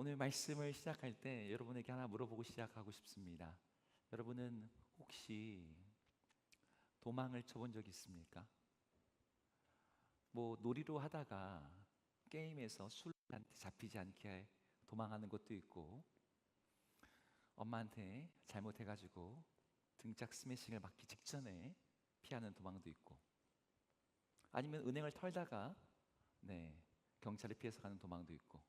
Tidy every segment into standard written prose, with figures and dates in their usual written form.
오늘 말씀을 시작할 때 여러분에게 하나 물어보고 시작하고 싶습니다. 여러분은 혹시 도망을 쳐본 적 있습니까? 뭐 놀이로 하다가 게임에서 술한테 잡히지 않게 도망하는 것도 있고, 엄마한테 잘못해가지고 등짝 스매싱을 맞기 직전에 피하는 도망도 있고, 아니면 은행을 털다가 경찰에 피해서 가는 도망도 있고,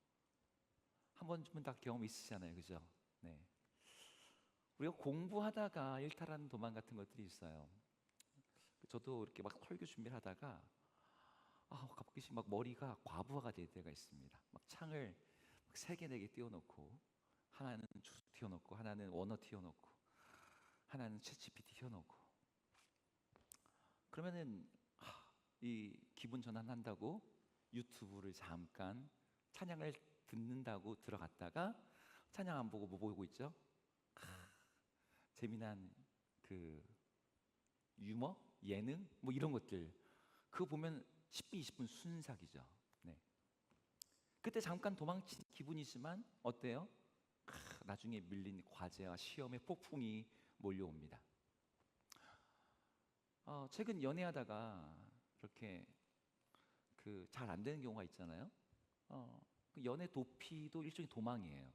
한 번쯤은 다 경험 있으시잖아요, 그죠? 네. 우리가 공부하다가 일탈하는 도망 같은 것들이 있어요. 저도 이렇게 막 설교 준비를 하다가 갑자기 막 머리가 과부하가 될 때가 있습니다. 막 창을 막 3개, 4개 띄워놓고, 하나는 주소 띄워놓고, 하나는 원어 띄워놓고, 하나는 챗GPT 띄워놓고, 그러면은 이 기분 전환한다고 유튜브를 잠깐 찬양을 듣는다고 들어갔다가 찬양 안 보고 뭐 보고 있죠? 재미난 그 유머, 예능 뭐 이런 것들, 그거 보면 10분, 20분 순삭이죠. 네. 그때 잠깐 도망친 기분이지만 어때요? 나중에 밀린 과제와 시험의 폭풍이 몰려옵니다. 최근 연애하다가 그렇게 그 잘 안 되는 경우가 있잖아요. 그 연애 도피도 일종의 도망이에요.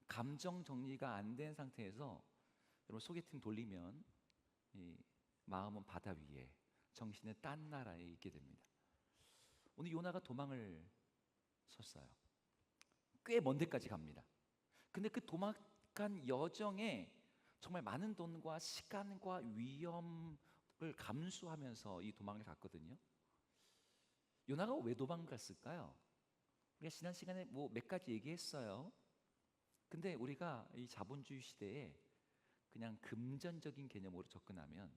감정 정리가 안 된 상태에서 여러분 소개팅 돌리면 이 마음은 바다 위에, 정신은 딴 나라에 있게 됩니다. 오늘 요나가 도망을 섰어요. 꽤 먼 데까지 갑니다. 근데 그 도망간 여정에 정말 많은 돈과 시간과 위험을 감수하면서 이 도망을 갔거든요. 요나가 왜 도망갔을까요? 우리가 지난 시간에 뭐 몇 가지 얘기했어요. 근데 우리가 이 자본주의 시대에 그냥 금전적인 개념으로 접근하면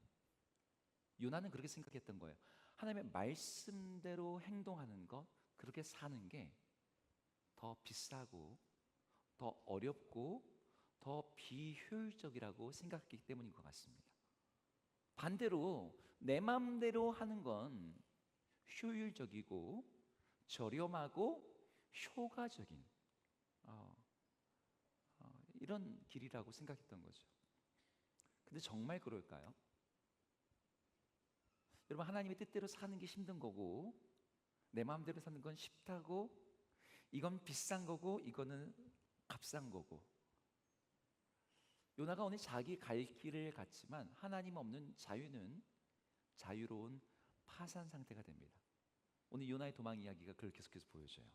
요나는 그렇게 생각했던 거예요. 하나님의 말씀대로 행동하는 것, 그렇게 사는 게 더 비싸고 더 어렵고 더 비효율적이라고 생각했기 때문인 것 같습니다. 반대로 내 마음대로 하는 건 효율적이고 저렴하고 효과적인 이런 길이라고 생각했던 거죠. 근데 정말 그럴까요? 여러분, 하나님의 뜻대로 사는 게 힘든 거고, 내 마음대로 사는 건 쉽다고, 이건 비싼 거고, 이거는 값싼 거고. 요나가 오늘 자기 갈 길을 갔지만 하나님 없는 자유는 자유로운 파산 상태가 됩니다. 오늘 요나의 도망 이야기가 그걸 계속해서 보여줘요.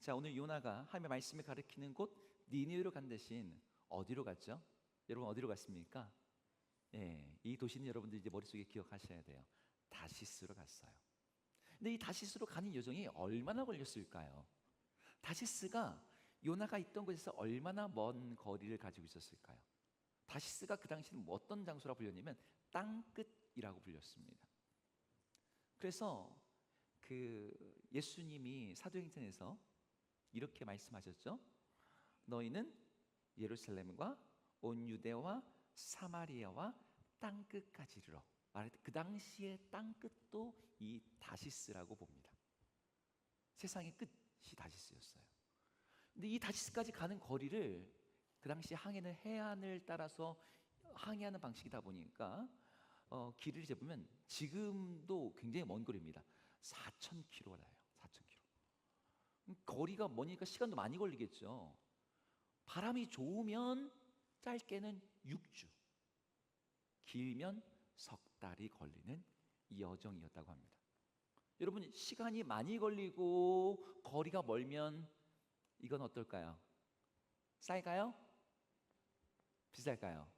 자, 오늘 요나가 하나님의 말씀을 가리키는 곳 니느웨로 간 대신 어디로 갔죠? 여러분, 어디로 갔습니까? 이 도시는 여러분들 이제 머릿속에 기억하셔야 돼요. 다시스로 갔어요. 근데 이 다시스로 가는 여정이 얼마나 걸렸을까요? 다시스가 요나가 있던 곳에서 얼마나 먼 거리를 가지고 있었을까요? 다시스가 그 당시는 어떤 장소라고 불렸냐면 땅끝이라고 불렸습니다. 그래서 그 예수님이 사도행전에서 이렇게 말씀하셨죠. 너희는 예루살렘과 온 유대와 사마리아와 땅끝까지 이르러. 말할 때 그 당시의 땅끝도 이 다시스라고 봅니다. 세상의 끝이 다시스였어요. 근데 이 다시스까지 가는 거리를, 그 당시 항해는 해안을 따라서 항해하는 방식이다 보니까 길을 재보면 지금도 굉장히 먼 거리입니다. 4,000km라요. 4,000km. 거리가 머니까 시간도 많이 걸리겠죠. 바람이 좋으면 짧게는 6주, 길면 석 달이 걸리는 이 여정이었다고 합니다. 여러분, 시간이 많이 걸리고 거리가 멀면 이건 어떨까요? 쌀까요? 비쌀까요?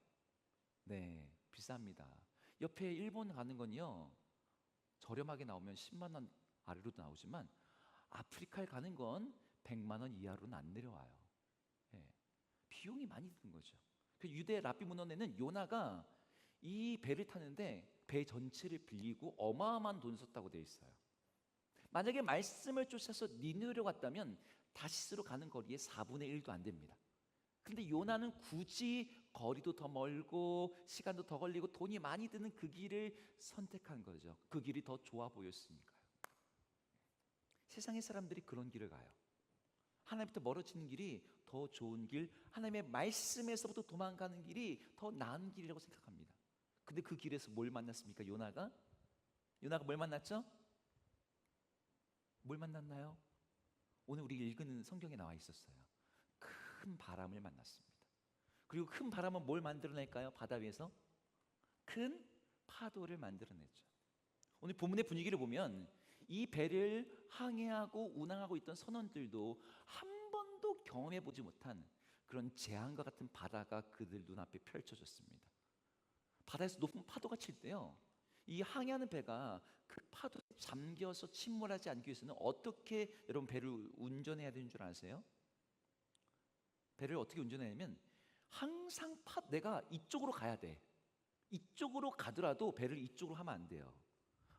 네, 비쌉니다. 옆에 일본 가는 건요, 저렴하게 나오면 10만 원 아래로도 나오지만 아프리카에 가는 건 100만 원 이하로는 안 내려와요. 예, 비용이 많이 드는 거죠. 그 유대 랍비 문헌에는 요나가 이 배를 타는데 배 전체를 빌리고 어마어마한 돈을 썼다고 되어 있어요. 만약에 말씀을 쫓아서 니느웨로 갔다면 다시스로 가는 거리의 4분의 1도 안 됩니다. 근데 요나는 굳이 거리도 더 멀고 시간도 더 걸리고 돈이 많이 드는 그 길을 선택한 거죠. 그 길이 더 좋아 보였으니까요. 세상의 사람들이 그런 길을 가요. 하나님부터 멀어지는 길이 더 좋은 길, 하나님의 말씀에서부터 도망가는 길이 더 나은 길이라고 생각합니다. 근데 그 길에서 뭘 만났습니까? 요나가 뭘 만났죠? 뭘 만났나요? 오늘 우리 읽은 성경에 나와 있었어요. 큰 바람을 만났습니다. 그리고 큰 바람은 뭘 만들어낼까요? 바다 위에서 큰 파도를 만들어냈죠. 오늘 본문의 분위기를 보면 이 배를 항해하고 운항하고 있던 선원들도 한 번도 경험해 보지 못한 그런 재앙과 같은 바다가 그들 눈앞에 펼쳐졌습니다. 바다에서 높은 파도가 칠 때요, 이 항해하는 배가 그 파도에 잠겨서 침몰하지 않기 위해서는 어떻게 여러분 배를 운전해야 되는 줄 아세요? 배를 어떻게 운전하냐면 항상 내가 이쪽으로 가야 돼. 이쪽으로 가더라도 배를 이쪽으로 하면 안 돼요.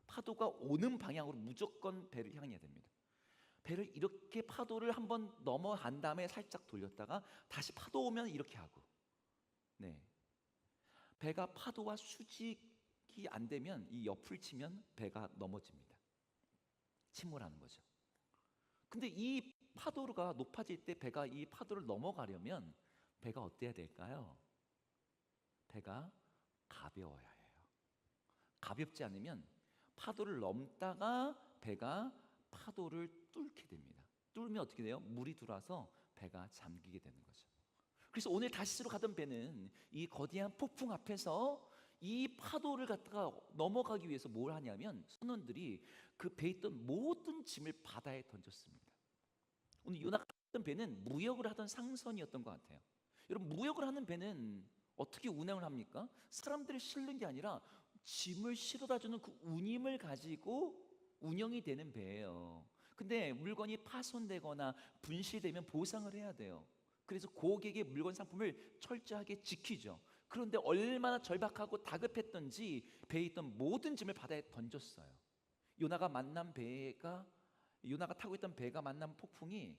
파도가 오는 방향으로 무조건 배를 향해야 됩니다. 배를 이렇게 파도를 한번 넘어간 다음에 살짝 돌렸다가 다시 파도 오면 이렇게 하고, 네, 배가 파도와 수직이 안 되면 이 옆을 치면 배가 넘어집니다. 침몰하는 거죠. 근데 이 파도가 높아질 때 배가 이 파도를 넘어가려면 배가 어때야 될까요? 배가 가벼워야 해요. 가볍지 않으면 파도를 넘다가 배가 파도를 뚫게 됩니다. 뚫으면 어떻게 돼요? 물이 들어와서 배가 잠기게 되는 거죠. 그래서 오늘 다시스로 가던 배는 이 거대한 폭풍 앞에서 이 파도를 갖다가 넘어가기 위해서 뭘 하냐면 선원들이 그 배에 있던 모든 짐을 바다에 던졌습니다. 오늘 요나가 탔던 배는 무역을 하던 상선이었던 것 같아요. 여러분, 무역을 하는 배는 어떻게 운행을 합니까? 사람들을 실는 게 아니라 짐을 실어다주는 그 운임을 가지고 운영이 되는 배예요. 근데 물건이 파손되거나 분실되면 보상을 해야 돼요. 그래서 고객의 물건 상품을 철저하게 지키죠. 그런데 얼마나 절박하고 다급했던지 배에 있던 모든 짐을 바다에 던졌어요. 요나가 타고 있던 배가 만난 폭풍이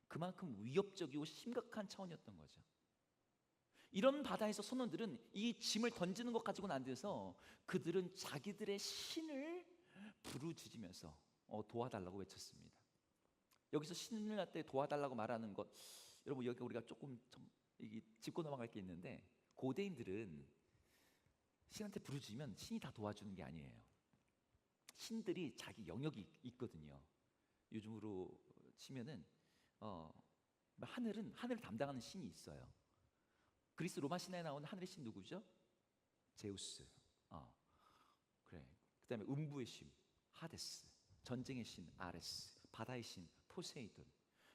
그만큼 위협적이고 심각한 차원이었던 거죠. 이런 바다에서 선원들은 이 짐을 던지는 것 가지고는 안 돼서 그들은 자기들의 신을 부르짖으면서 도와달라고 외쳤습니다. 여기서 신을 할 때 도와달라고 말하는 것, 여러분 여기 우리가 조금 좀 짚고 넘어갈 게 있는데, 고대인들은 신한테 부르짖으면 신이 다 도와주는 게 아니에요. 신들이 자기 영역이 있거든요. 요즘으로 치면은 하늘을 담당하는 신이 있어요. 그리스 로마 신화에 나오는 하늘의 신 누구죠? 제우스. 그래. 그다음에 음부의 신 하데스, 전쟁의 신 아레스, 바다의 신 포세이돈.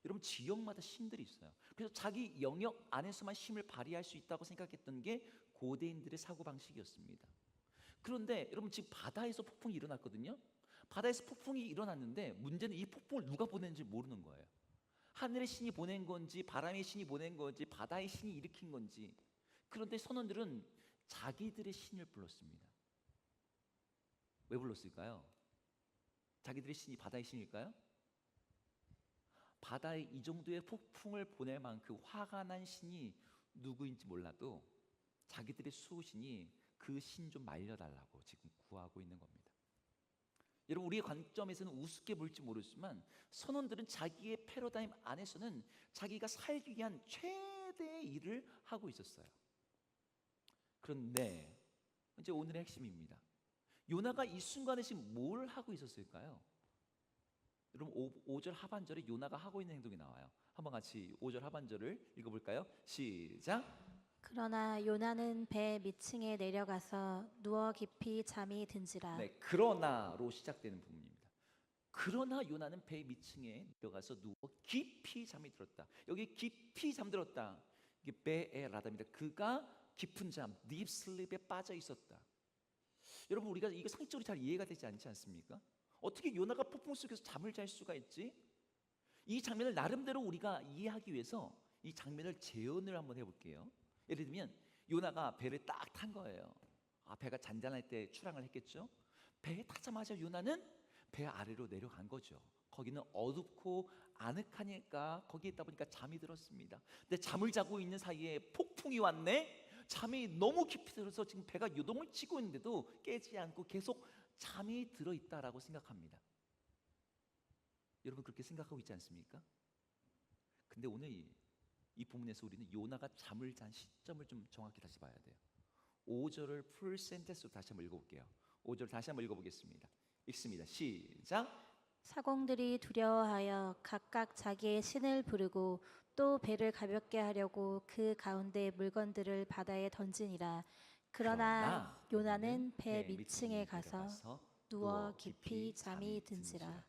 여러분, 지역마다 신들이 있어요. 그래서 자기 영역 안에서만 힘을 발휘할 수 있다고 생각했던 게 고대인들의 사고방식이었습니다. 그런데 여러분, 지금 바다에서 폭풍이 일어났거든요. 바다에서 폭풍이 일어났는데 문제는 이 폭풍을 누가 보냈는지 모르는 거예요. 하늘의 신이 보낸 건지, 바람의 신이 보낸 건지, 바다의 신이 일으킨 건지. 그런데 선원들은 자기들의 신을 불렀습니다. 왜 불렀을까요? 자기들의 신이 바다의 신일까요? 바다에 이 정도의 폭풍을 보낼 만큼 화가 난 신이 누구인지 몰라도 자기들의 수호신이 그 신 좀 말려달라고 지금 구하고 있는 겁니다. 여러분, 우리의 관점에서는 우습게 볼지 모르지만 선원들은 자기의 패러다임 안에서는 자기가 살기 위한 최대의 일을 하고 있었어요. 그런데 이제 오늘의 핵심입니다. 요나가 이 순간에 지금 뭘 하고 있었을까요? 여러분, 5절 하반절에 요나가 하고 있는 행동이 나와요. 한번 같이 5절 하반절을 읽어볼까요? 시작. 그러나 요나는 배 밑층에 내려가서 누워 깊이 잠이 든지라. 네, 그러나로 시작되는 부분입니다. 그러나 요나는 배 밑층에 내려가서 누워 깊이 잠이 들었다. 여기 깊이 잠들었다. 이게 베에라다입니다. 그가 깊은 잠, deep sleep에 빠져 있었다. 여러분, 우리가 이거 상식적으로 잘 이해가 되지 않지 않습니까? 어떻게 요나가 폭풍 속에서 잠을 잘 수가 있지? 이 장면을 나름대로 우리가 이해하기 위해서 이 장면을 재현을 한번 해볼게요. 예를 들면 요나가 배를 딱 탄 거예요. 배가 잔잔할 때 출항을 했겠죠. 배에 타자마자 요나는 배 아래로 내려간 거죠. 거기는 어둡고 아늑하니까 거기에 있다 보니까 잠이 들었습니다. 근데 잠을 자고 있는 사이에 폭풍이 왔네. 잠이 너무 깊이 들어서 지금 배가 요동을 치고 있는데도 깨지 않고 계속 잠이 들어있다라고 생각합니다. 여러분, 그렇게 생각하고 있지 않습니까? 근데 오늘 이 부분에서 우리는 요나가 잠을 잔 시점을 좀 정확히 다시 봐야 돼요. 5절을 풀 센텐스로 다시 한번 읽어볼게요. 5절 다시 한번 읽어보겠습니다. 읽습니다. 시작. 사공들이 두려워하여 각각 자기의 신을 부르고 또 배를 가볍게 하려고 그 가운데 물건들을 바다에 던지니라. 그러나 요나는 배 밑층에 가서 누워 깊이 잠이 든지라.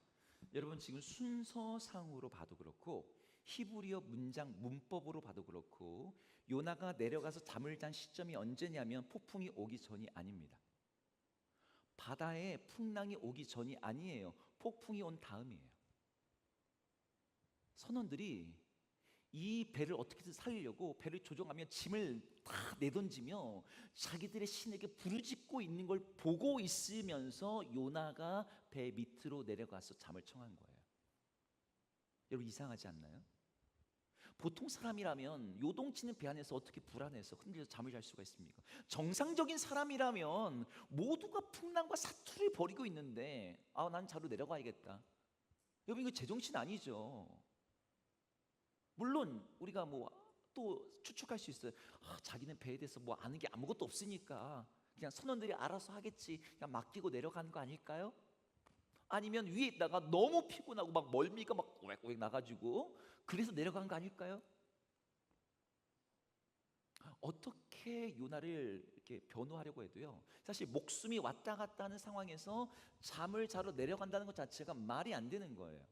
여러분, 지금 순서상으로 봐도 그렇고 히브리어 문장 문법으로 봐도 그렇고 요나가 내려가서 잠을 잔 시점이 언제냐면 폭풍이 오기 전이 아닙니다. 바다에 풍랑이 오기 전이 아니에요. 폭풍이 온 다음이에요. 선원들이 이 배를 어떻게든 살리려고 배를 조종하며 짐을 다 내던지며 자기들의 신에게 부르짖고 있는 걸 보고 있으면서 요나가 배 밑으로 내려가서 잠을 청한 거예요. 여러분, 이상하지 않나요? 보통 사람이라면 요동치는 배 안에서 어떻게 불안해서 흔들려서 잠을 잘 수가 있습니까? 정상적인 사람이라면 모두가 풍랑과 사투를 벌이고 있는데 난 자로 내려가야겠다. 여러분, 이거 제정신 아니죠. 물론 우리가 또 추측할 수 있어요. 자기는 배에 대해서 아는 게 아무것도 없으니까 그냥 선원들이 알아서 하겠지, 그냥 맡기고 내려가는 거 아닐까요? 아니면 위에 있다가 너무 피곤하고 멀미가 꼬액꼬액 나가지고 그래서 내려간 거 아닐까요? 어떻게 요나를 이렇게 변호하려고 해도요, 사실 목숨이 왔다 갔다 하는 상황에서 잠을 자러 내려간다는 것 자체가 말이 안 되는 거예요.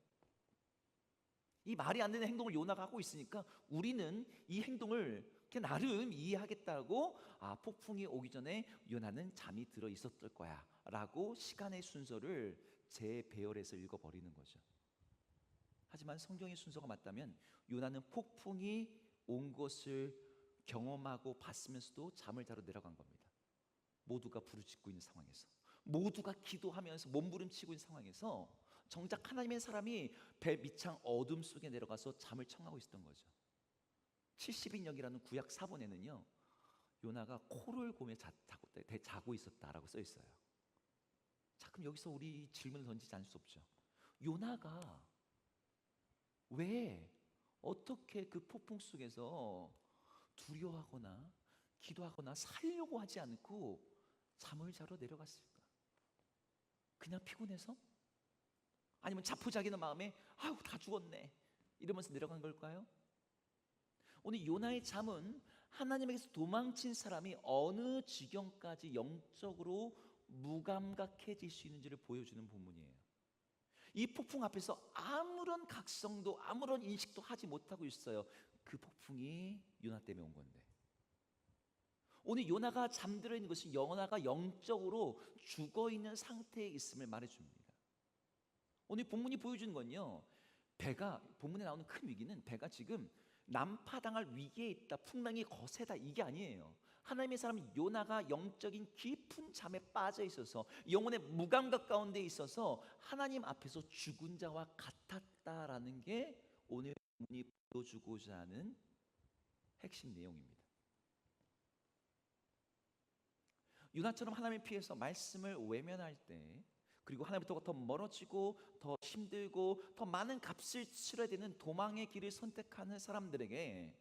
이 말이 안 되는 행동을 요나가 하고 있으니까 우리는 이 행동을 나름 이해하겠다고 폭풍이 오기 전에 요나는 잠이 들어 있었을 거야 라고 시간의 순서를 재배열해서 읽어버리는 거죠. 하지만 성경의 순서가 맞다면 요나는 폭풍이 온 것을 경험하고 봤으면서도 잠을 자러 내려간 겁니다. 모두가 부르짖고 있는 상황에서, 모두가 기도하면서 몸부림치고 있는 상황에서 정작 하나님의 사람이 배 밑창 어둠 속에 내려가서 잠을 청하고 있었던 거죠. 70인역이라는 구약 사본에는요, 요나가 코를 고며 자고 있었다라고 써 있어요. 자, 그럼 여기서 우리 질문을 던지지 않을 수 없죠. 요나가 왜 어떻게 그 폭풍 속에서 두려워하거나 기도하거나 살려고 하지 않고 잠을 자러 내려갔을까? 그냥 피곤해서? 아니면 자포자기는 마음에 다 죽었네 이러면서 내려간 걸까요? 오늘 요나의 잠은 하나님에게서 도망친 사람이 어느 지경까지 영적으로 무감각해질 수 있는지를 보여주는 본문이에요. 이 폭풍 앞에서 아무런 각성도 아무런 인식도 하지 못하고 있어요. 그 폭풍이 요나 때문에 온 건데, 오늘 요나가 잠들어 있는 것은 요나가 영적으로 죽어 있는 상태에 있음을 말해줍니다. 오늘 본문이 보여주는 건요, 배가, 본문에 나오는 큰 위기는 배가 지금 난파당할 위기에 있다, 풍랑이 거세다, 이게 아니에요. 하나님의 사람 요나가 영적인 깊은 잠에 빠져 있어서 영혼의 무감각 가운데 있어서 하나님 앞에서 죽은 자와 같았다라는 게 오늘 본문이 보여주고자 하는 핵심 내용입니다. 요나처럼 하나님을 피해서 말씀을 외면할 때, 그리고 하나님부터 더 멀어지고 더 힘들고 더 많은 값을 치러야 되는 도망의 길을 선택하는 사람들에게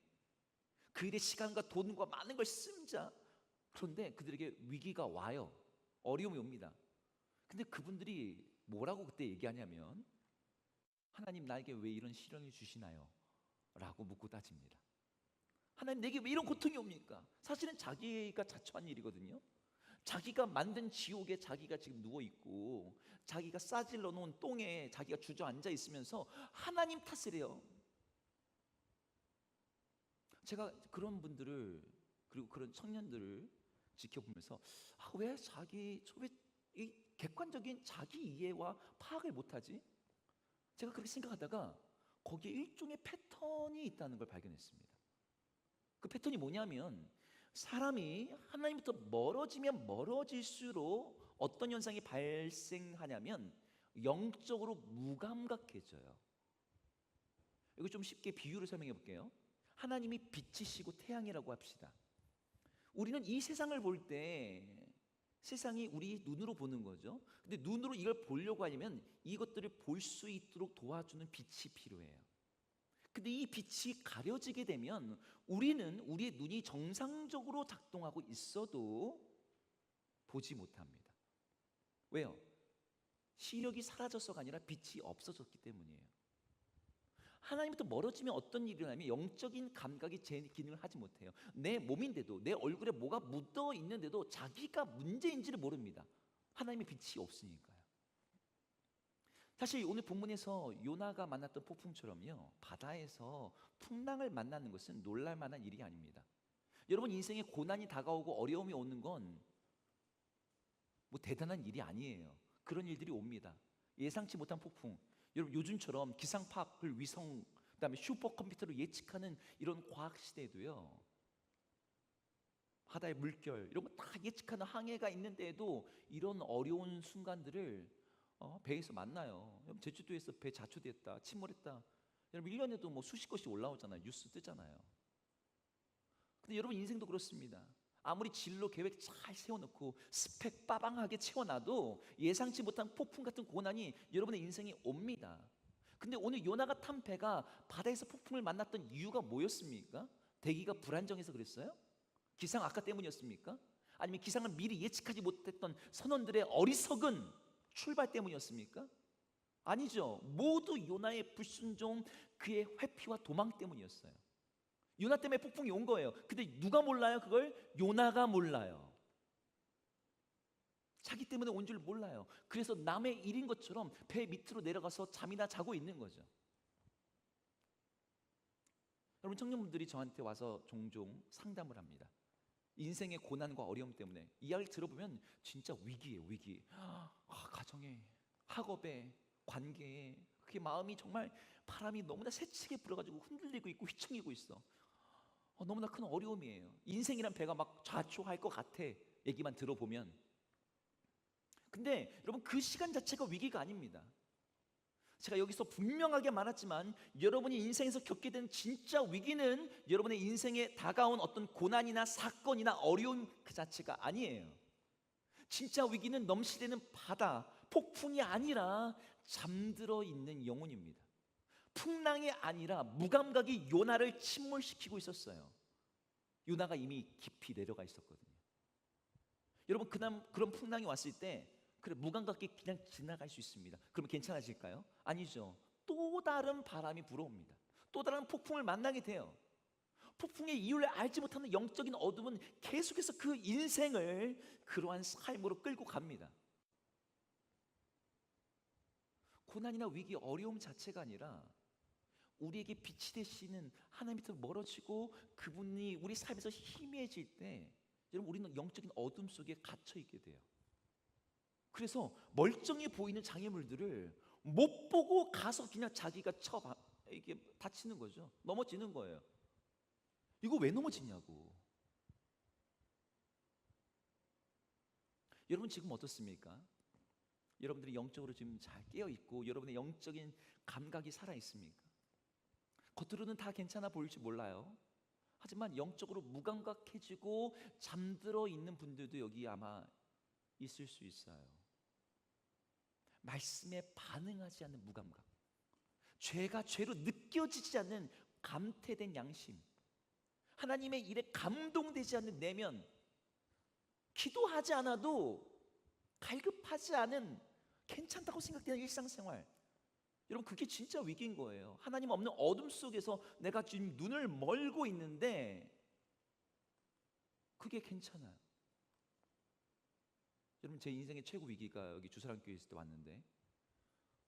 그 일의 시간과 돈과 많은 걸 쓰자. 그런데 그들에게 위기가 와요. 어려움이 옵니다. 근데 그분들이 뭐라고 그때 얘기하냐면, 하나님 나에게 왜 이런 시련을 주시나요? 라고 묻고 따집니다. 하나님 내게 왜 이런 고통이 옵니까? 사실은 자기가 자초한 일이거든요. 자기가 만든 지옥에 자기가 지금 누워있고 자기가 싸질러 놓은 똥에 자기가 주저앉아 있으면서 하나님 탓을 해요. 제가 그런 분들을, 그리고 그런 청년들을 지켜보면서 왜 이 객관적인 자기 이해와 파악을 못하지? 제가 그렇게 생각하다가 거기에 일종의 패턴이 있다는 걸 발견했습니다. 그 패턴이 뭐냐면, 사람이 하나님부터 멀어지면 멀어질수록 어떤 현상이 발생하냐면 영적으로 무감각해져요. 이거 좀 쉽게 비유를 설명해 볼게요. 하나님이 빛이시고 태양이라고 합시다. 우리는 이 세상을 볼 때 세상이 우리 눈으로 보는 거죠. 근데 눈으로 이걸 보려고 하려면 이것들을 볼 수 있도록 도와주는 빛이 필요해요. 근데 근데 이 빛이 가려지게 되면 우리는 우리의 눈이 정상적으로 작동하고 있어도 보지 못합니다. 왜요? 시력이 사라져서가 아니라 빛이 없어졌기 때문이에요. 하나님부터 멀어지면 어떤 일이 일어나면 영적인 감각이 제 기능을 하지 못해요. 내 몸인데도, 내 얼굴에 뭐가 묻어 있는데도 자기가 문제인지를 모릅니다. 하나님의 빛이 없으니까요. 사실 오늘 본문에서 요나가 만났던 폭풍처럼요, 바다에서 풍랑을 만나는 것은 놀랄 만한 일이 아닙니다. 여러분, 인생에 고난이 다가오고 어려움이 오는 건 뭐 대단한 일이 아니에요. 그런 일들이 옵니다. 예상치 못한 폭풍. 여러분, 요즘처럼 기상파학을 위성, 그다음에 슈퍼컴퓨터로 예측하는 이런 과학 시대에도요, 바다의 물결 이런 거 다 예측하는 항해가 있는데도 이런 어려운 순간들을 배에서 만나요. 여러분, 제주도에서 배 자초됐다, 침몰했다. 여러분, 1년에도 뭐 수십 건씩 올라오잖아요. 뉴스 뜨잖아요. 근데 여러분, 인생도 그렇습니다. 아무리 진로 계획 잘 세워놓고 스펙 빠방하게 채워놔도 예상치 못한 폭풍 같은 고난이 여러분의 인생에 옵니다. 근데 오늘 요나가 탄 배가 바다에서 폭풍을 만났던 이유가 뭐였습니까? 대기가 불안정해서 그랬어요? 기상 악화 때문이었습니까? 아니면 기상을 미리 예측하지 못했던 선원들의 어리석은 출발 때문이었습니까? 아니죠. 모두 요나의 불순종, 그의 회피와 도망 때문이었어요. 요나 때문에 폭풍이 온 거예요. 근데 누가 몰라요? 그걸 요나가 몰라요. 자기 때문에 온 줄 몰라요. 그래서 남의 일인 것처럼 배 밑으로 내려가서 잠이나 자고 있는 거죠. 여러분, 청년분들이 저한테 와서 종종 상담을 합니다. 인생의 고난과 어려움 때문에 이야기를 들어보면 진짜 위기예요, 위기. 가정에, 학업에, 관계에, 그게 마음이 정말 바람이 너무나 세치게 불어가지고 흔들리고 있고 휘청이고 있어. 너무나 큰 어려움이에요. 인생이란 배가 막 좌초할 것 같아, 얘기만 들어보면. 근데 여러분, 그 시간 자체가 위기가 아닙니다. 제가 여기서 분명하게 말했지만 여러분이 인생에서 겪게 된 진짜 위기는 여러분의 인생에 다가온 어떤 고난이나 사건이나 어려움 그 자체가 아니에요. 진짜 위기는 넘치는 바다, 폭풍이 아니라 잠들어 있는 영혼입니다. 풍랑이 아니라 무감각이 요나를 침몰시키고 있었어요. 요나가 이미 깊이 내려가 있었거든요. 여러분, 그런 풍랑이 왔을 때 그래, 무감각하게 그냥 지나갈 수 있습니다. 그러면 괜찮아질까요? 아니죠. 또 다른 바람이 불어옵니다. 또 다른 폭풍을 만나게 돼요. 폭풍의 이유를 알지 못하는 영적인 어둠은 계속해서 그 인생을 그러한 삶으로 끌고 갑니다. 고난이나 위기, 어려움 자체가 아니라 우리에게 빛이 되시는 하나님부터 멀어지고 그분이 우리 삶에서 희미해질 때 여러분, 우리는 영적인 어둠 속에 갇혀 있게 돼요. 그래서 멀쩡해 보이는 장애물들을 못 보고 가서 그냥 자기가 이게 다치는 거죠. 넘어지는 거예요. 이거 왜 넘어지냐고. 여러분, 지금 어떻습니까? 여러분들이 영적으로 지금 잘 깨어 있고 여러분의 영적인 감각이 살아 있습니까? 겉으로는 다 괜찮아 보일지 몰라요. 하지만 영적으로 무감각해지고 잠들어 있는 분들도 여기 아마 있을 수 있어요. 말씀에 반응하지 않는 무감각, 죄가 죄로 느껴지지 않는 감퇴된 양심, 하나님의 일에 감동되지 않는 내면, 기도하지 않아도 갈급하지 않은 괜찮다고 생각되는 일상생활. 여러분, 그게 진짜 위기인 거예요. 하나님 없는 어둠 속에서 내가 지금 눈을 멀고 있는데 그게 괜찮아요. 여러분, 제 인생의 최고 위기가 여기 주사랑교회 있을 때 왔는데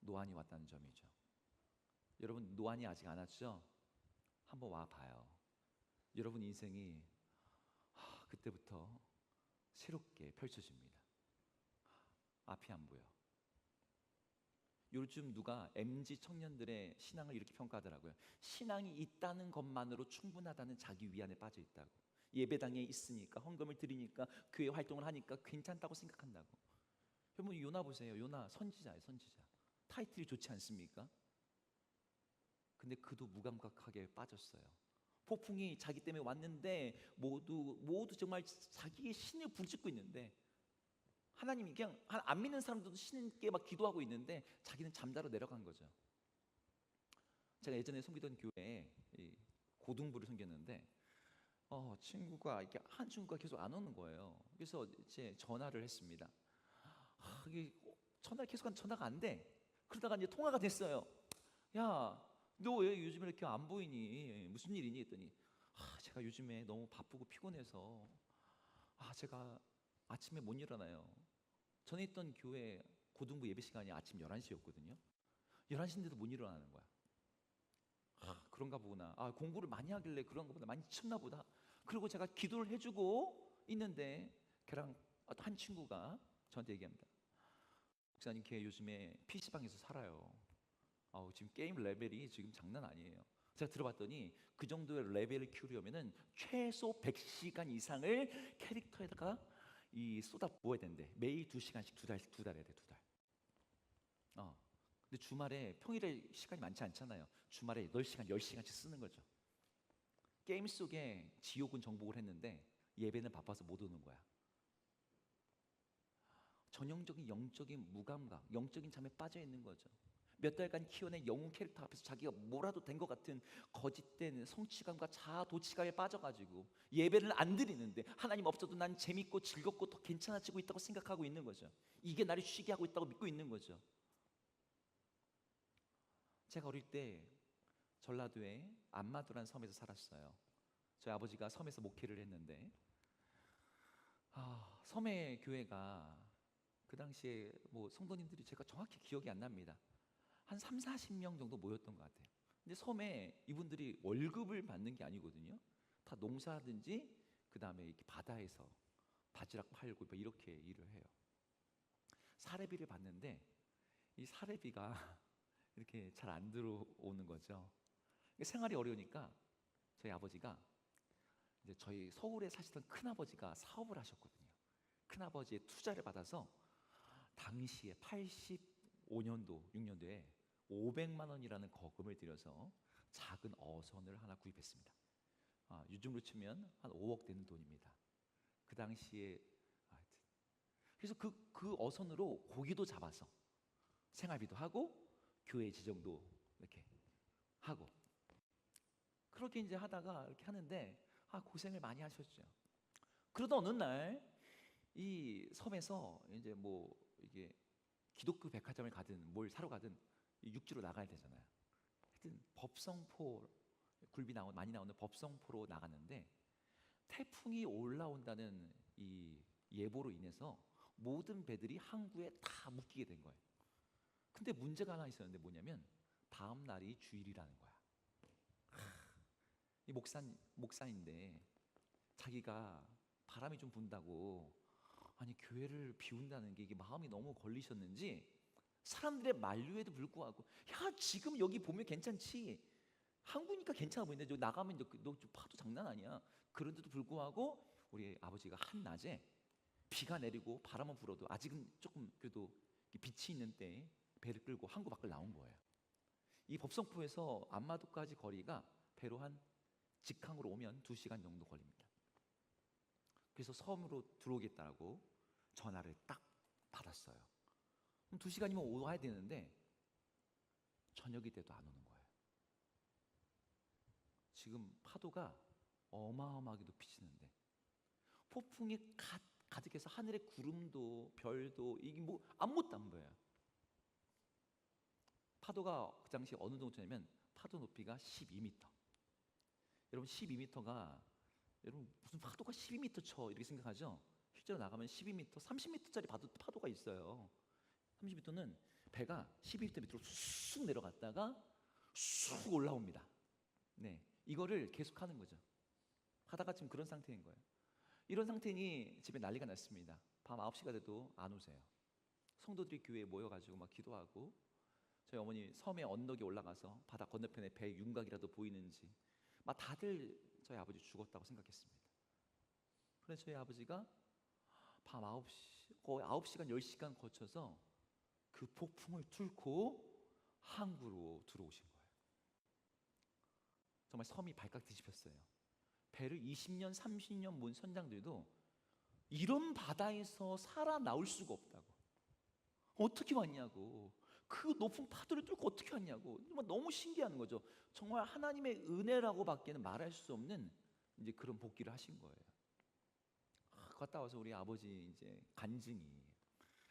노안이 왔다는 점이죠. 여러분, 노안이 아직 안 왔죠? 한번 와봐요. 여러분 인생이 그때부터 새롭게 펼쳐집니다. 앞이 안 보여. 요즘 누가 MZ 청년들의 신앙을 이렇게 평가하더라고요. 신앙이 있다는 것만으로 충분하다는 자기 위안에 빠져 있다고. 예배당에 있으니까, 헌금을 드리니까, 교회 활동을 하니까 괜찮다고 생각한다고. 여러분, 요나 보세요. 요나 선지자예요, 선지자. 타이틀이 좋지 않습니까? 근데 그도 무감각하게 빠졌어요. 폭풍이 자기 때문에 왔는데 모두 정말 자기의 신을 부르짖고 있는데, 하나님이 그냥 안 믿는 사람들도 신께 막 기도하고 있는데 자기는 잠자러 내려간 거죠. 제가 예전에 섬기던 교회에 이 고등부를 섬겼는데 친구가 이렇게 한 친구가 계속 안 오는 거예요. 그래서 이제 전화를 했습니다. 이게 전화가 안 돼. 그러다가 이제 통화가 됐어요. 야, 너 왜 요즘에 이렇게 안 보이니? 무슨 일이니? 했더니 제가 요즘에 너무 바쁘고 피곤해서 제가 아침에 못 일어나요. 전에 있던 교회 고등부 예배 시간이 아침 11시였거든요. 11시인데도 못 일어나는 거야. 그런가 보구나. 공부를 많이 하길래 그런가 보다. 많이 쳤나 보다. 그리고 제가 기도를 해주고 있는데 걔랑 한 친구가 저한테 얘기합니다. 목사님, 걔 요즘에 PC방에서 살아요. 지금 게임 레벨이 지금 장난 아니에요. 제가 들어봤더니 그 정도의 레벨을 키우려면은 최소 100시간 이상을 캐릭터에다가 쏟아 부어야 된대. 매일 2시간씩 두 달 해야 돼, 두 달. 근데 주말에 평일에 시간이 많지 않잖아요. 주말에 8시간, 10시간씩 쓰는 거죠. 게임 속에 지옥은 정복을 했는데 예배는 바빠서 못 오는 거야. 전형적인 영적인 무감각, 영적인 잠에 빠져 있는 거죠. 몇 달간 키워낸 영웅 캐릭터 앞에서 자기가 뭐라도 된 것 같은 거짓된 성취감과 자아 도취감에 빠져가지고 예배를 안 드리는데 하나님 없어도 난 재밌고 즐겁고 더 괜찮아지고 있다고 생각하고 있는 거죠. 이게 나를 쉬게 하고 있다고 믿고 있는 거죠. 제가 어릴 때 전라도의 안마도라는 섬에서 살았어요. 저희 아버지가 섬에서 목회를 했는데 섬의 교회가 그 당시에 뭐 성도님들이 제가 정확히 기억이 안 납니다. 한 3, 40명 정도 모였던 것 같아요. 근데 섬에 이분들이 월급을 받는 게 아니거든요. 다 농사하든지 그 다음에 이렇게 바다에서 바지락 팔고 뭐 이렇게 일을 해요. 사례비를 받는데 이 사례비가 이렇게 잘 안 들어오는 거죠. 생활이 어려우니까 저희 아버지가 이제 저희 서울에 사시던 큰아버지가 사업을 하셨거든요. 큰아버지의 투자를 받아서 당시에 85년도, 6년도에 500만 원이라는 거금을 들여서 작은 어선을 하나 구입했습니다. 요즘으로 치면 한 5억 되는 돈입니다. 그 당시에 하여튼. 그래서 그 어선으로 고기도 잡아서 생활비도 하고 교회 지정도 이렇게 하고 그렇게 이제 하다가 이렇게 하는데 고생을 많이 하셨죠. 그러다 어느 날 이 섬에서 이제 뭐 이게 기독교 백화점을 가든 뭘 사러 가든 육지로 나가야 되잖아요. 하여튼 법성포 많이 나오는 법성포로 나갔는데 태풍이 올라온다는 이 예보로 인해서 모든 배들이 항구에 다 묶이게 된 거예요. 근데 문제가 하나 있었는데 뭐냐면 다음 날이 주일이라는 거야. 이 목사인데 자기가 바람이 좀 분다고 교회를 비운다는 게 이게 마음이 너무 걸리셨는지 사람들의 만류에도 불구하고 지금 여기 보면 괜찮지, 항구니까 괜찮아 보이는데 저기 나가면 너 파도 장난 아니야. 그런데도 불구하고 우리 아버지가 한낮에 비가 내리고 바람은 불어도 아직은 조금 그래도 빛이 있는 때에 배를 끌고 항구 밖을 나온 거예요. 이 법성포에서 안마도까지 거리가 배로 한 직항으로 오면 2시간 정도 걸립니다. 그래서 섬으로 들어오겠다고 전화를 딱 받았어요. 그럼 2시간이면 와야 되는데 저녁이 돼도 안 오는 거예요. 지금 파도가 어마어마하게 높이 치는데 폭풍이 가득해서 하늘에 구름도 별도 이게 뭐 아무것도 안 보여요. 파도가 그 당시 어느 정도냐면 파도 높이가 12m. 여러분 12m가 여러분 무슨 파도가 12m 쳐 이렇게 생각하죠? 실제로 나가면 12m, 30m짜리 파도가 있어요. 30m는 배가 12m 밑으로 쑥 내려갔다가 쑥 올라옵니다. 네, 이거를 계속 하는 거죠. 하다가 지금 그런 상태인 거예요. 이런 상태니 집에 난리가 났습니다. 밤 9시가 돼도 안 오세요. 성도들이 교회에 모여가지고 막 기도하고 저희 어머니 섬의 언덕에 올라가서 바다 건너편에 배 윤곽이라도 보이는지 막 다들 저희 아버지 죽었다고 생각했습니다. 그래서 저희 아버지가 밤 9시, 거의 9시간, 10시간 거쳐서 그 폭풍을 뚫고 항구로 들어오신 거예요. 정말 섬이 발칵 뒤집혔어요. 배를 20년, 30년 몬 선장들도 이런 바다에서 살아나올 수가 없다고. 어떻게 왔냐고. 그 높은 파도를 뚫고 어떻게 왔냐고. 정말 너무 신기한 거죠. 정말 하나님의 은혜라고밖에는 말할 수 없는 이제 그런 복기를 하신 거예요. 갔다 와서 우리 아버지 이제 간증이,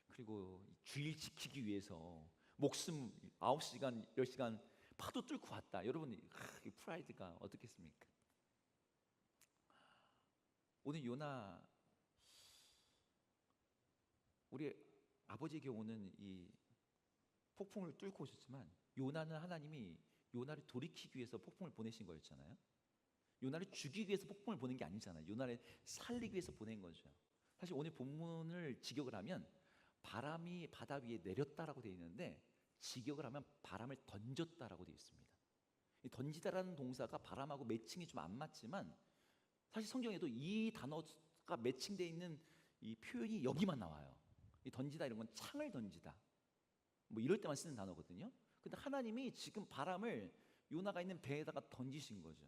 그리고 주일 지키기 위해서 목숨 9시간 10시간 파도 뚫고 왔다. 여러분, 이 프라이드가 어떻겠습니까? 오늘 요나, 우리 아버지의 경우는 이 폭풍을 뚫고 오셨지만, 요나는 하나님이 요나를 돌이키기 위해서 폭풍을 보내신 거였잖아요. 요나를 죽이기 위해서 폭풍을 보낸 게 아니잖아요. 요나를 살리기 위해서 보낸 거죠. 사실 오늘 본문을 직역을 하면 바람이 바다 위에 내렸다라고 되어 있는데, 직역을 하면 바람을 던졌다라고 되어 있습니다. 이 던지다라는 동사가 바람하고 매칭이 좀 안 맞지만, 사실 성경에도 이 단어가 매칭되어 있는 이 표현이 여기만 나와요. 이 던지다 이런 건 창을 던지다, 뭐 이럴 때만 쓰는 단어거든요. 근데 하나님이 지금 바람을 요나가 있는 배에다가 던지신 거죠.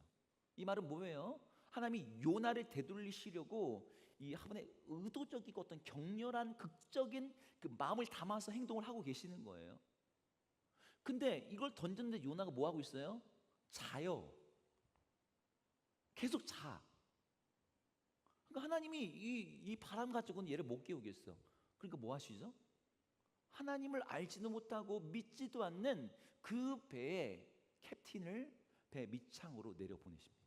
이 말은 뭐예요? 하나님이 요나를 되돌리시려고 이 한번에 의도적이고 어떤 격렬한 극적인 그 마음을 담아서 행동을 하고 계시는 거예요. 근데 이걸 던졌는데 요나가 뭐 하고 있어요? 자요. 계속 자. 그러니까 하나님이 이 바람 가지고는 얘를 못 깨우겠어. 그러니까 뭐 하시죠? 하나님을 알지도 못하고 믿지도 않는 그 배의 캡틴을 배 밑창으로 내려보내십니다.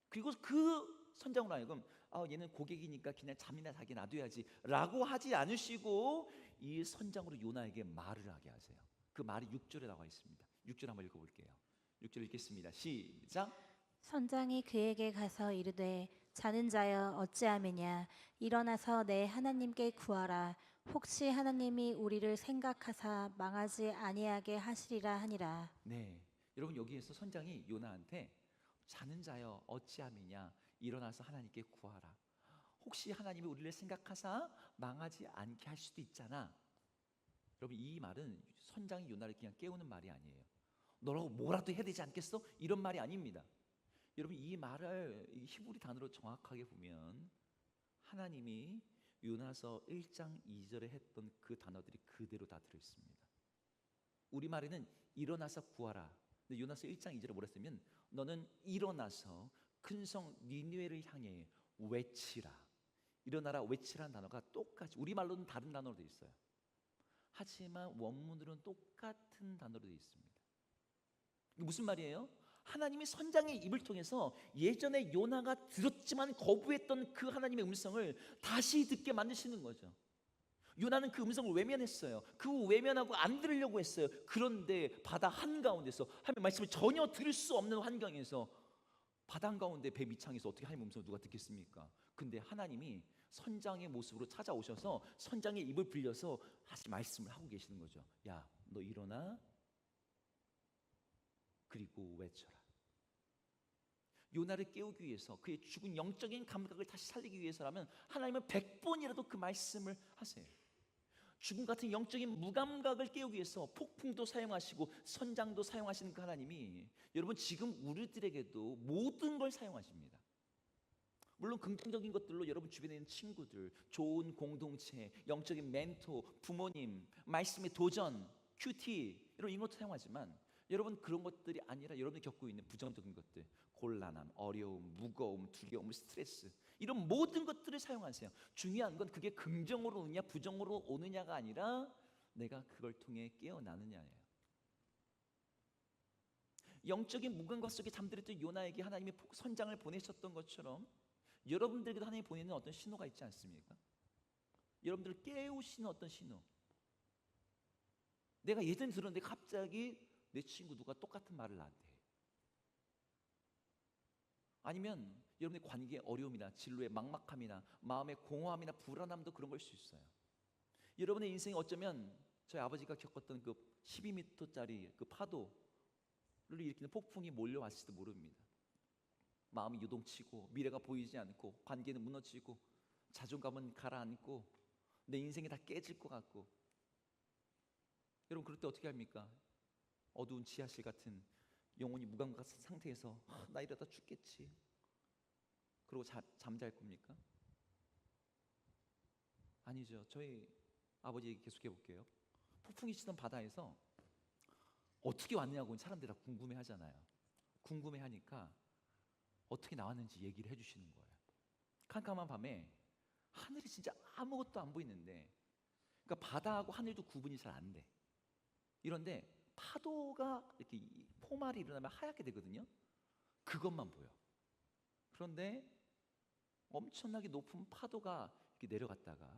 그리고 그 선장으로 하여금 얘는 고객이니까 그냥 잠이나 자게 놔둬야지 라고 하지 않으시고 이 선장으로 요나에게 말을 하게 하세요. 그 말이 6절에 나와 있습니다. 6절 한번 읽어볼게요. 6절 읽겠습니다. 시작. 선장이 그에게 가서 이르되 자는 자여 어찌하느냐 일어나서 내 하나님께 구하라 혹시 하나님이 우리를 생각하사 망하지 아니하게 하시리라 하니라. 네, 여러분, 여기에서 선장이 요나한테 자는 자여 어찌함이냐, 일어나서 하나님께 구하라. 혹시 하나님이 우리를 생각하사 망하지 않게 할 수도 있잖아. 여러분, 이 말은 선장이 요나를 그냥 깨우는 말이 아니에요. 너라고 뭐라도 해야 되지 않겠어? 이런 말이 아닙니다. 여러분, 이 말을 이 히브리 단어로 정확하게 보면 하나님이 요나서 1장 2절에 했던 그 단어들이 그대로 다 들어있습니다. 우리말에는 일어나서 구하라. 근데 요나서 1장 2절에 뭐라 했으면 너는 일어나서 큰 성 니느웨를 향해 외치라. 일어나라 외치라는 단어가 똑같이 우리말로는 다른 단어로 되어 있어요. 하지만 원문으로는 똑같은 단어로 되어 있습니다. 이게 무슨 말이에요? 하나님이 선장의 입을 통해서 예전에 요나가 들었지만 거부했던 그 하나님의 음성을 다시 듣게 만드시는 거죠. 요나는 그 음성을 외면했어요. 그 외면하고 안 들으려고 했어요. 그런데 바다 한가운데서 하나님의 말씀을 전혀 들을 수 없는 환경에서 바다 한가운데 배 밑창에서 어떻게 하나님의 음성을 누가 듣겠습니까? 근데 하나님이 선장의 모습으로 찾아오셔서 선장의 입을 빌려서 다시 말씀을 하고 계시는 거죠. 야, 너 일어나 그리고 외쳐라. 요나를 깨우기 위해서, 그의 죽은 영적인 감각을 다시 살리기 위해서라면 하나님은 100번이라도 그 말씀을 하세요. 죽음 같은 영적인 무감각을 깨우기 위해서 폭풍도 사용하시고 선장도 사용하시는 그 하나님이 여러분 지금 우리들에게도 모든 걸 사용하십니다. 물론 긍정적인 것들로 여러분 주변에 있는 친구들, 좋은 공동체, 영적인 멘토, 부모님, 말씀의 도전, 큐티 이런 것도 사용하지만 여러분 그런 것들이 아니라 여러분이 겪고 있는 부정적인 것들, 곤란함, 어려움, 무거움, 두려움, 스트레스 이런 모든 것들을 사용하세요. 중요한 건 그게 긍정으로 오느냐 부정으로 오느냐가 아니라 내가 그걸 통해 깨어나느냐예요. 영적인 무감각 속에 잠들었던 요나에게 하나님이 선장을 보내셨던 것처럼 여러분들에게도 하나님이 보내는 어떤 신호가 있지 않습니까? 여러분들을 깨우시는 어떤 신호. 내가 예전에 들었는데 갑자기 내 친구 누가 똑같은 말을 나한테 해. 아니면 여러분의 관계의 어려움이나 진로의 막막함이나 마음의 공허함이나 불안함도 그런 걸 수 있어요. 여러분의 인생이 어쩌면 저희 아버지가 겪었던 그 12m짜리 그 파도를 일으키는 폭풍이 몰려왔을지도 모릅니다. 마음이 요동치고 미래가 보이지 않고 관계는 무너지고 자존감은 가라앉고 내 인생이 다 깨질 것 같고 여러분 그럴 때 어떻게 합니까? 어두운 지하실 같은 영혼이 무감각 상태에서 나 이러다 죽겠지 그러고 잠잘 겁니까? 아니죠. 저희 아버지 얘기 계속해 볼게요. 폭풍이 치던 바다에서 어떻게 왔냐고 사람들이 다 궁금해하잖아요. 궁금해하니까 어떻게 나왔는지 얘기를 해주시는 거예요. 캄캄한 밤에 하늘이 진짜 아무것도 안 보이는데, 그러니까 바다하고 하늘도 구분이 잘 안 돼. 이런데 파도가 이렇게 포말이 일어나면 하얗게 되거든요. 그것만 보여. 그런데 엄청나게 높은 파도가 이렇게 내려갔다가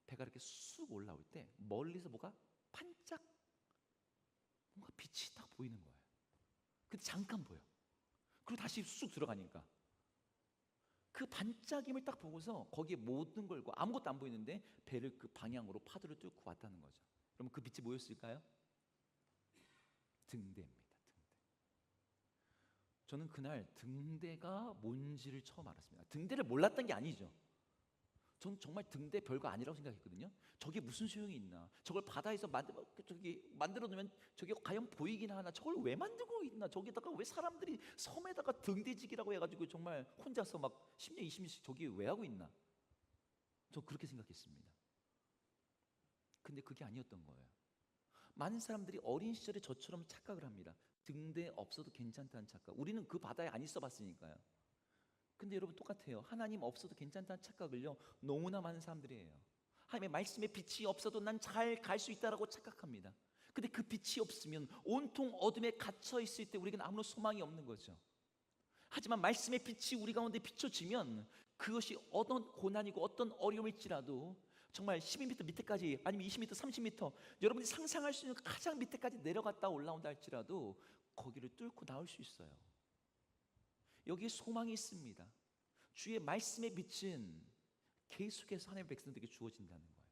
배가 이렇게 쑥 올라올 때 멀리서 뭐가 반짝 뭔가 빛이 딱 보이는 거예요. 근데 잠깐 보여. 그리고 다시 쑥 들어가니까 그 반짝임을 딱 보고서 거기에 모든 걸고 아무것도 안 보이는데 배를 그 방향으로 파도를 뚫고 왔다는 거죠. 그러면 그 빛이 뭐였을까요? 등대입니다. 등대. 저는 그날 등대가 뭔지를 처음 알았습니다. 등대를 몰랐던 게 아니죠. 전 정말 등대 별거 아니라고 생각했거든요. 저게 무슨 소용이 있나? 저걸 바다에서 만들어 놓으면 저게 과연 보이긴 하나? 저걸 왜 만들고 있나? 저기다가 왜 사람들이 섬에다가 등대지기라고 해가지고 정말 혼자서 막 10년, 20년씩 저기 왜 하고 있나? 저 그렇게 생각했습니다. 근데 그게 아니었던 거예요. 많은 사람들이 어린 시절에 저처럼 착각을 합니다. 등대 없어도 괜찮다는 착각. 우리는 그 바다에 안 있어 봤으니까요. 근데 여러분 똑같아요. 하나님 없어도 괜찮다는 착각을요 너무나 많은 사람들이 해요. 하나님의 말씀에 빛이 없어도 난 잘 갈 수 있다라고 착각합니다. 근데 그 빛이 없으면 온통 어둠에 갇혀 있을 때 우리에게는 아무런 소망이 없는 거죠. 하지만 말씀의 빛이 우리 가운데 비춰지면 그것이 어떤 고난이고 어떤 어려움일지라도 정말 12m 밑에까지 아니면 20m, 30m 여러분이 상상할 수 있는 가장 밑에까지 내려갔다 올라온다 할지라도 거기를 뚫고 나올 수 있어요. 여기에 소망이 있습니다. 주의 말씀의 빛은 계속해서 하나님의 백성들에게 주어진다는 거예요.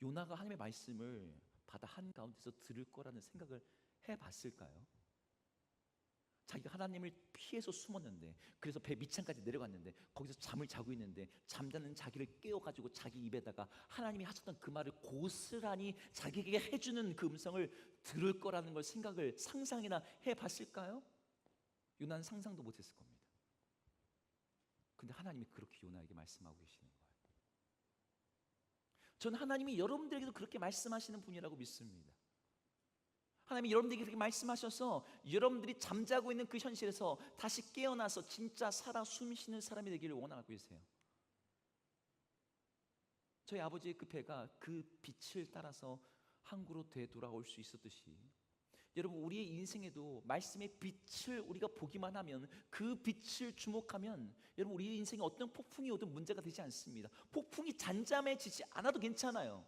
요나가 하나님의 말씀을 바다 한가운데서 들을 거라는 생각을 해봤을까요? 자기가 하나님을 피해서 숨었는데, 그래서 배 밑창까지 내려갔는데 거기서 잠을 자고 있는데 잠자는 자기를 깨워가지고 자기 입에다가 하나님이 하셨던 그 말을 고스란히 자기에게 해주는 그 음성을 들을 거라는 걸 생각을 상상이나 해봤을까요? 요나는 상상도 못했을 겁니다. 근데 하나님이 그렇게 요나에게 말씀하고 계시는 거예요. 저는 하나님이 여러분들에게도 그렇게 말씀하시는 분이라고 믿습니다. 하나님이 여러분들에게 그렇게 말씀하셔서 여러분들이 잠자고 있는 그 현실에서 다시 깨어나서 진짜 살아 숨쉬는 사람이 되기를 원하고 계세요. 저희 아버지의 그 배가 그 빛을 따라서 항구로 되돌아올 수 있었듯이 여러분 우리의 인생에도 말씀의 빛을 우리가 보기만 하면 그 빛을 주목하면 여러분 우리의 인생에 어떤 폭풍이 오든 문제가 되지 않습니다. 폭풍이 잔잠해지지 않아도 괜찮아요.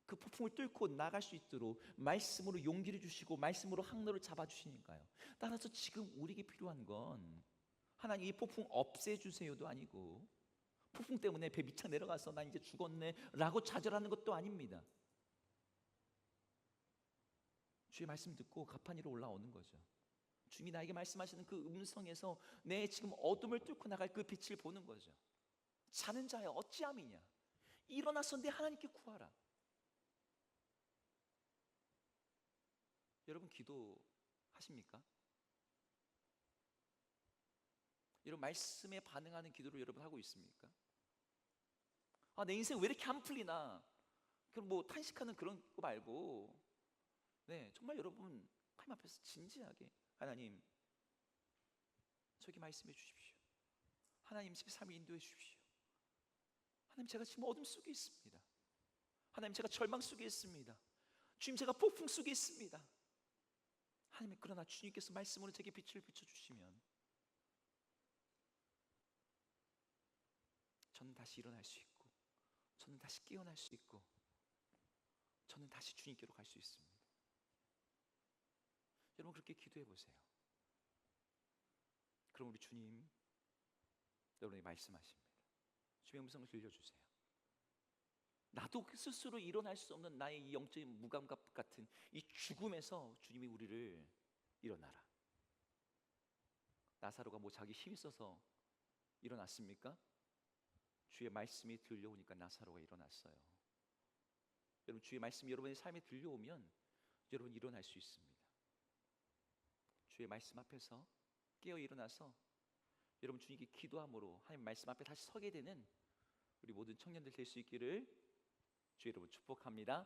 그 폭풍을 뚫고 나갈 수 있도록 말씀으로 용기를 주시고 말씀으로 항로를 잡아주시니까요. 따라서 지금 우리에게 필요한 건 하나님 이 폭풍 없애주세요도 아니고 폭풍 때문에 배 밑창 내려가서 나 이제 죽었네 라고 좌절하는 것도 아닙니다. 주의 말씀 듣고 가판 위로 올라오는 거죠. 주님이 나에게 말씀하시는 그 음성에서 내 지금 어둠을 뚫고 나갈 그 빛을 보는 거죠. 자는 자여 어찌함이냐, 일어나서 내 하나님께 구하라. 여러분 기도하십니까? 여러분 말씀에 반응하는 기도를 여러분 하고 있습니까? 내 인생 왜 이렇게 안 풀리나? 그럼 뭐 탄식하는 그런 거 말고 정말 여러분 하나님 앞에서 진지하게 하나님 저에게 말씀해 주십시오. 하나님 제 삶을 인도해 주십시오. 하나님 제가 지금 어둠 속에 있습니다. 하나님 제가 절망 속에 있습니다. 주님 제가 폭풍 속에 있습니다. 하나님 그러나 주님께서 말씀으로 제게 빛을 비춰주시면 저는 다시 일어날 수 있고 저는 다시 깨어날 수 있고 저는 다시 주님께로 갈 수 있습니다. 여러분 그렇게 기도해 보세요. 그럼 우리 주님 여러분에게 말씀하십니다. 주의 음성을 들려주세요. 나도 스스로 일어날 수 없는 나의 이 영적인 무감각 같은 이 죽음에서 주님이 우리를 일어나라. 나사로가 뭐 자기 힘이 있어서 일어났습니까? 주의 말씀이 들려오니까 나사로가 일어났어요. 여러분 주의 말씀이 여러분의 삶에 들려오면 여러분 일어날 수 있습니다. 주의 말씀 앞에서 깨어 일어나서 여러분 주님께 기도함으로 하나님 말씀 앞에 다시 서게 되는 우리 모든 청년들 될 수 있기를 주 여러분 축복합니다.